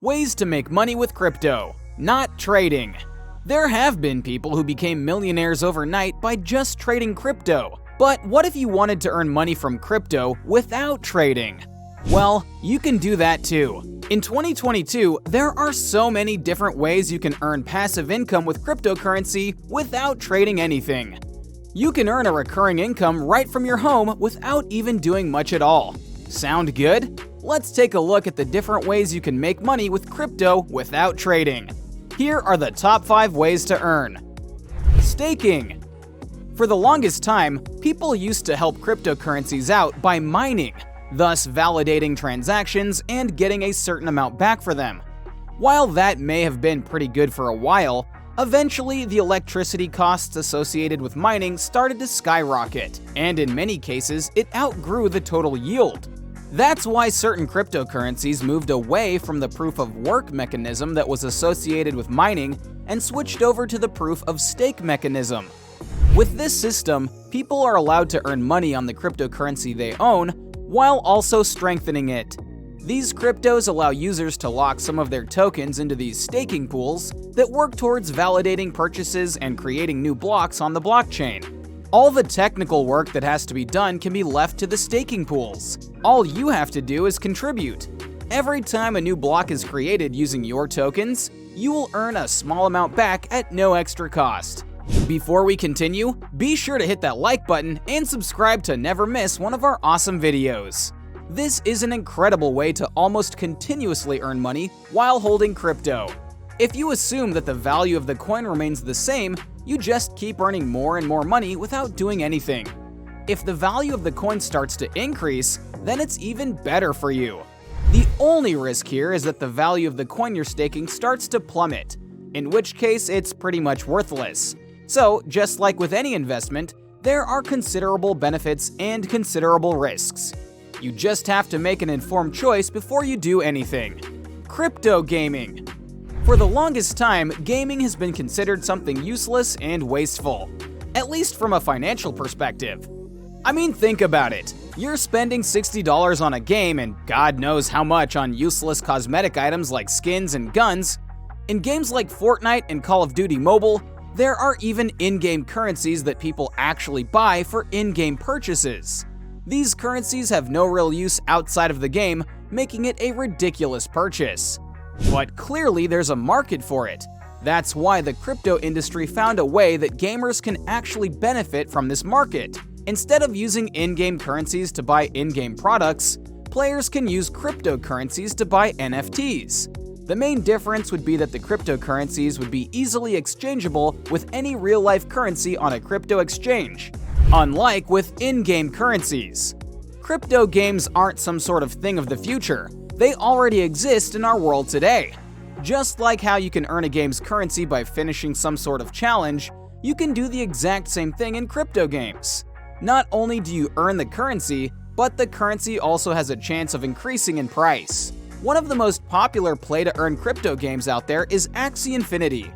Ways to make money with crypto, not trading. There have been people who became millionaires overnight by just trading crypto. But what if you wanted to earn money from crypto without trading? Well, you can do that too. In 2022, there are so many different ways you can earn passive income with cryptocurrency without trading anything. You can earn a recurring income right from your home without even doing much at all. Sound good? Let's take a look at the different ways you can make money with crypto without trading. Here are the top 5 ways to earn. Staking. For the longest time, people used to help cryptocurrencies out by mining, thus validating transactions and getting a certain amount back for them. While that may have been pretty good for a while, eventually the electricity costs associated with mining started to skyrocket, and in many cases, it outgrew the total yield. That's why certain cryptocurrencies moved away from the proof of work mechanism that was associated with mining and switched over to the proof of stake mechanism. With this system, people are allowed to earn money on the cryptocurrency they own while also strengthening it. These cryptos allow users to lock some of their tokens into these staking pools that work towards validating purchases and creating new blocks on the blockchain. All the technical work that has to be done can be left to the staking pools. All you have to do is contribute. Every time a new block is created using your tokens, you will earn a small amount back at no extra cost. Before we continue, be sure to hit that like button and subscribe to never miss one of our awesome videos. This is an incredible way to almost continuously earn money while holding crypto. If you assume that the value of the coin remains the same, you just keep earning more and more money without doing anything. If the value of the coin starts to increase, then it's even better for you. The only risk here is that the value of the coin you're staking starts to plummet, in which case it's pretty much worthless. So, just like with any investment, there are considerable benefits and considerable risks. You just have to make an informed choice before you do anything. Crypto gaming. For the longest time, gaming has been considered something useless and wasteful, at least from a financial perspective. I mean, think about it. You're spending $60 on a game and God knows how much on useless cosmetic items like skins and guns. In games like Fortnite and Call of Duty Mobile, there are even in-game currencies that people actually buy for in-game purchases. These currencies have no real use outside of the game, making it a ridiculous purchase. But clearly there's a market for it. That's why the crypto industry found a way that gamers can actually benefit from this market. Instead of using in-game currencies to buy in-game products, players can use cryptocurrencies to buy NFTs. The main difference would be that the cryptocurrencies would be easily exchangeable with any real-life currency on a crypto exchange, unlike with in-game currencies. Crypto games aren't some sort of thing of the future. They already exist in our world today. Just like how you can earn a game's currency by finishing some sort of challenge, you can do the exact same thing in crypto games. Not only do you earn the currency, but the currency also has a chance of increasing in price. One of the most popular play-to-earn crypto games out there is Axie Infinity.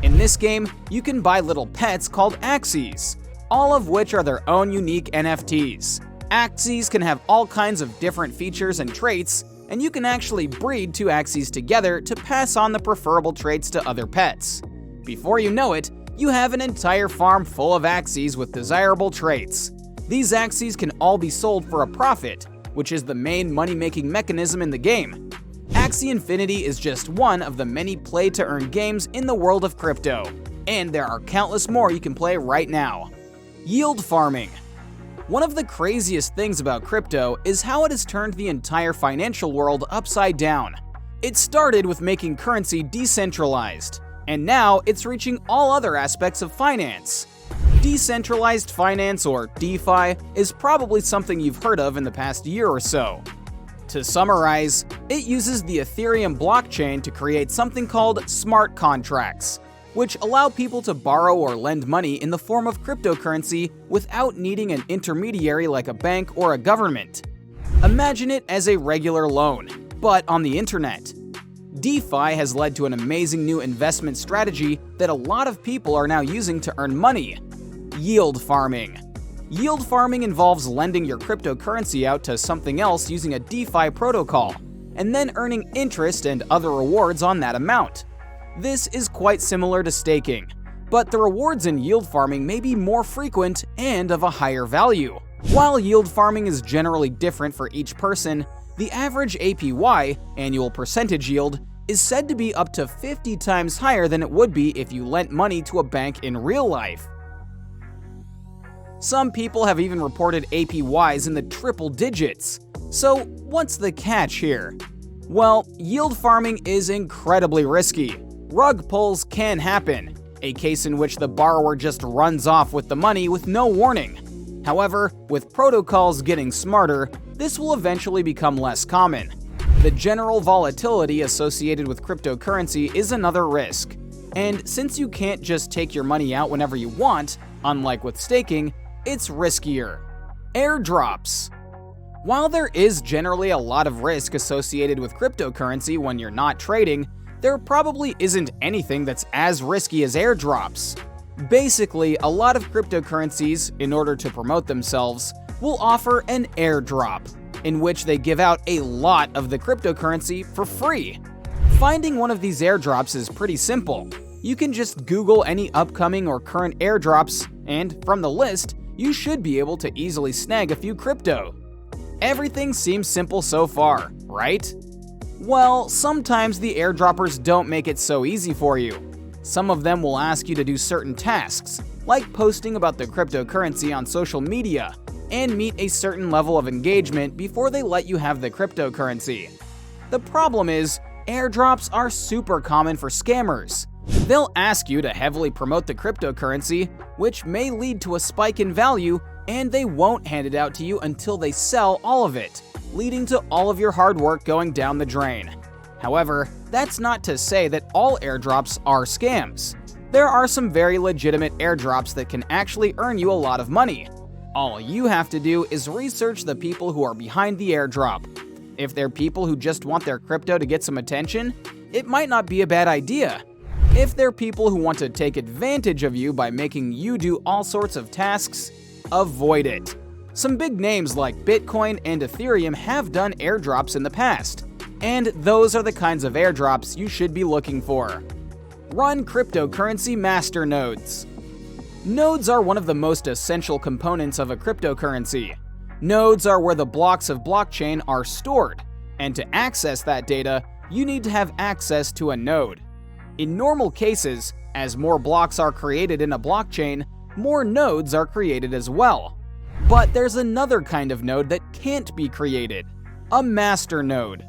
In this game, you can buy little pets called Axies, all of which are their own unique NFTs. Axies can have all kinds of different features and traits, and you can actually breed 2 Axies together to pass on the preferable traits to other pets. Before you know it, you have an entire farm full of Axies with desirable traits. These Axies can all be sold for a profit, which is the main money-making mechanism in the game. Axie Infinity is just one of the many play-to-earn games in the world of crypto, and there are countless more you can play right now. Yield farming. One of the craziest things about crypto is how it has turned the entire financial world upside down. It started with making currency decentralized, and now it's reaching all other aspects of finance. Decentralized finance, or DeFi, is probably something you've heard of in the past year or so. To summarize, it uses the Ethereum blockchain to create something called smart contracts, which allow people to borrow or lend money in the form of cryptocurrency without needing an intermediary like a bank or a government. Imagine it as a regular loan, but on the internet. DeFi has led to an amazing new investment strategy that a lot of people are now using to earn money: yield farming. Yield farming involves lending your cryptocurrency out to something else using a DeFi protocol, and then earning interest and other rewards on that amount. This is quite similar to staking, but the rewards in yield farming may be more frequent and of a higher value. While yield farming is generally different for each person, the average APY, annual percentage yield, is said to be up to 50 times higher than it would be if you lent money to a bank in real life. Some people have even reported APYs in the triple digits. So what's the catch here? Well, yield farming is incredibly risky. Rug pulls can happen, a case in which the borrower just runs off with the money with no warning. However, with protocols getting smarter, this will eventually become less common. The general volatility associated with cryptocurrency is another risk. And since you can't just take your money out whenever you want, unlike with staking, it's riskier. Airdrops. While there is generally a lot of risk associated with cryptocurrency when you're not trading, there probably isn't anything that's as risky as airdrops. Basically, a lot of cryptocurrencies, in order to promote themselves, will offer an airdrop, in which they give out a lot of the cryptocurrency for free. Finding one of these airdrops is pretty simple. You can just Google any upcoming or current airdrops, and from the list, you should be able to easily snag a few crypto. Everything seems simple so far, right? Well, sometimes the airdroppers don't make it so easy for you. Some of them will ask you to do certain tasks, like posting about the cryptocurrency on social media, and meet a certain level of engagement before they let you have the cryptocurrency. The problem is, airdrops are super common for scammers. They'll ask you to heavily promote the cryptocurrency, which may lead to a spike in value, and they won't hand it out to you until they sell all of it, leading to all of your hard work going down the drain. However, that's not to say that all airdrops are scams. There are some very legitimate airdrops that can actually earn you a lot of money. All you have to do is research the people who are behind the airdrop. If they're people who just want their crypto to get some attention, it might not be a bad idea. If they're people who want to take advantage of you by making you do all sorts of tasks, avoid it. Some big names like Bitcoin and Ethereum have done airdrops in the past, and those are the kinds of airdrops you should be looking for. Run cryptocurrency masternodes. Nodes are one of the most essential components of a cryptocurrency. Nodes are where the blocks of blockchain are stored, and to access that data, you need to have access to a node. In normal cases, as more blocks are created in a blockchain, more nodes are created as well. But there's another kind of node that can't be created, a masternode.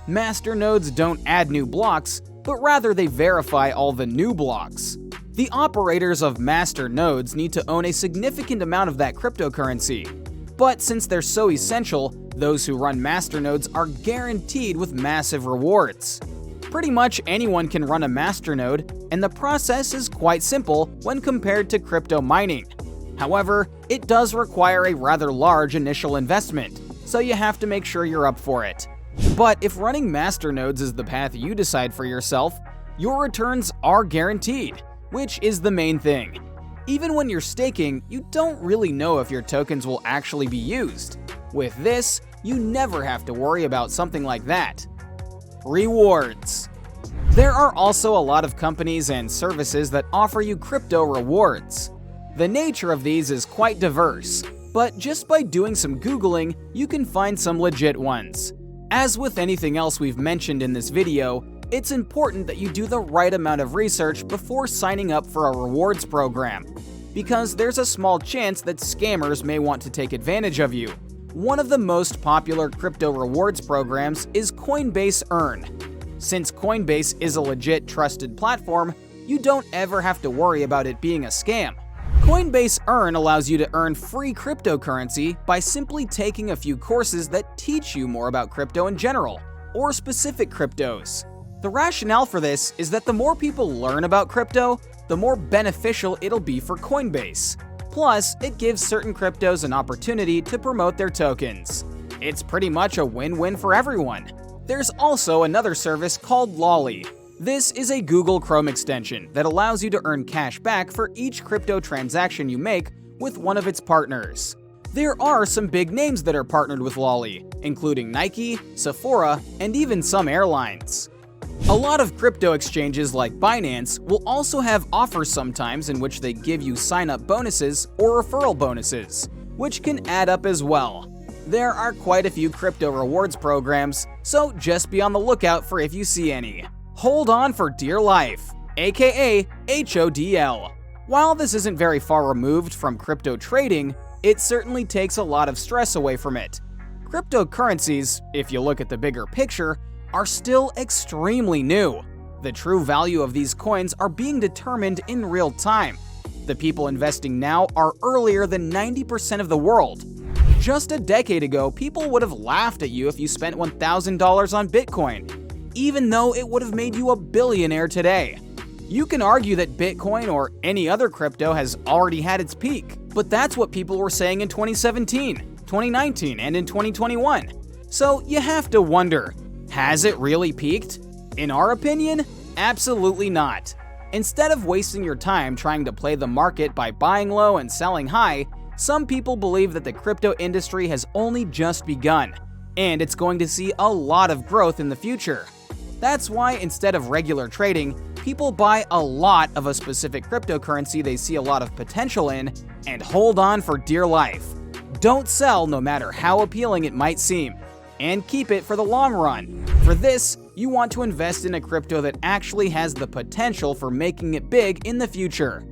Masternodes don't add new blocks, but rather they verify all the new blocks. The operators of masternodes need to own a significant amount of that cryptocurrency. But since they're so essential, those who run masternodes are guaranteed with massive rewards. Pretty much anyone can run a masternode, and the process is quite simple when compared to crypto mining. However, it does require a rather large initial investment, so you have to make sure you're up for it. But if running masternodes is the path you decide for yourself, your returns are guaranteed, which is the main thing. Even when you're staking, you don't really know if your tokens will actually be used. With this, you never have to worry about something like that. Rewards. There are also a lot of companies and services that offer you crypto rewards. The nature of these is quite diverse, but just by doing some Googling, you can find some legit ones. As with anything else we've mentioned in this video, it's important that you do the right amount of research before signing up for a rewards program, because there's a small chance that scammers may want to take advantage of you. One of the most popular crypto rewards programs is Coinbase Earn. Since Coinbase is a legit trusted platform, you don't ever have to worry about it being a scam. Coinbase Earn allows you to earn free cryptocurrency by simply taking a few courses that teach you more about crypto in general, or specific cryptos. The rationale for this is that the more people learn about crypto, the more beneficial it'll be for Coinbase. Plus, it gives certain cryptos an opportunity to promote their tokens. It's pretty much a win-win for everyone. There's also another service called Lolly. This is a Google Chrome extension that allows you to earn cash back for each crypto transaction you make with one of its partners. There are some big names that are partnered with Lolly, including Nike, Sephora, and even some airlines. A lot of crypto exchanges like Binance will also have offers sometimes in which they give you sign-up bonuses or referral bonuses, which can add up as well. There are quite a few crypto rewards programs, so just be on the lookout for if you see any. Hold on for dear life, aka HODL. While this isn't very far removed from crypto trading, it certainly takes a lot of stress away from it. Cryptocurrencies, if you look at the bigger picture, are still extremely new. The true value of these coins are being determined in real time. The people investing now are earlier than 90% of the world. Just a decade ago, people would have laughed at you if you spent $1,000 on Bitcoin, even though it would have made you a billionaire today. You can argue that Bitcoin or any other crypto has already had its peak, but that's what people were saying in 2017, 2019, and in 2021. So you have to wonder, has it really peaked? In our opinion, absolutely not. Instead of wasting your time trying to play the market by buying low and selling high, some people believe that the crypto industry has only just begun, and it's going to see a lot of growth in the future. That's why instead of regular trading, people buy a lot of a specific cryptocurrency they see a lot of potential in and hold on for dear life. Don't sell no matter how appealing it might seem, and keep it for the long run. For this, you want to invest in a crypto that actually has the potential for making it big in the future.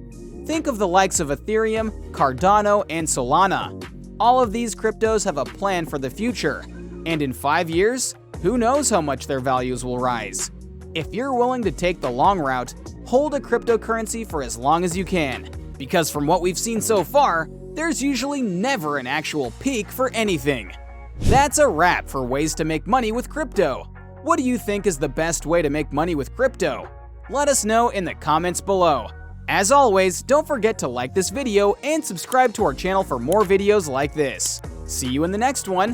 Think of the likes of Ethereum, Cardano, and Solana. All of these cryptos have a plan for the future, and in 5 years, who knows how much their values will rise. If you're willing to take the long route, hold a cryptocurrency for as long as you can, because from what we've seen so far, there's usually never an actual peak for anything. That's a wrap for ways to make money with crypto. What do you think is the best way to make money with crypto? Let us know in the comments below. As always, don't forget to like this video and subscribe to our channel for more videos like this. See you in the next one.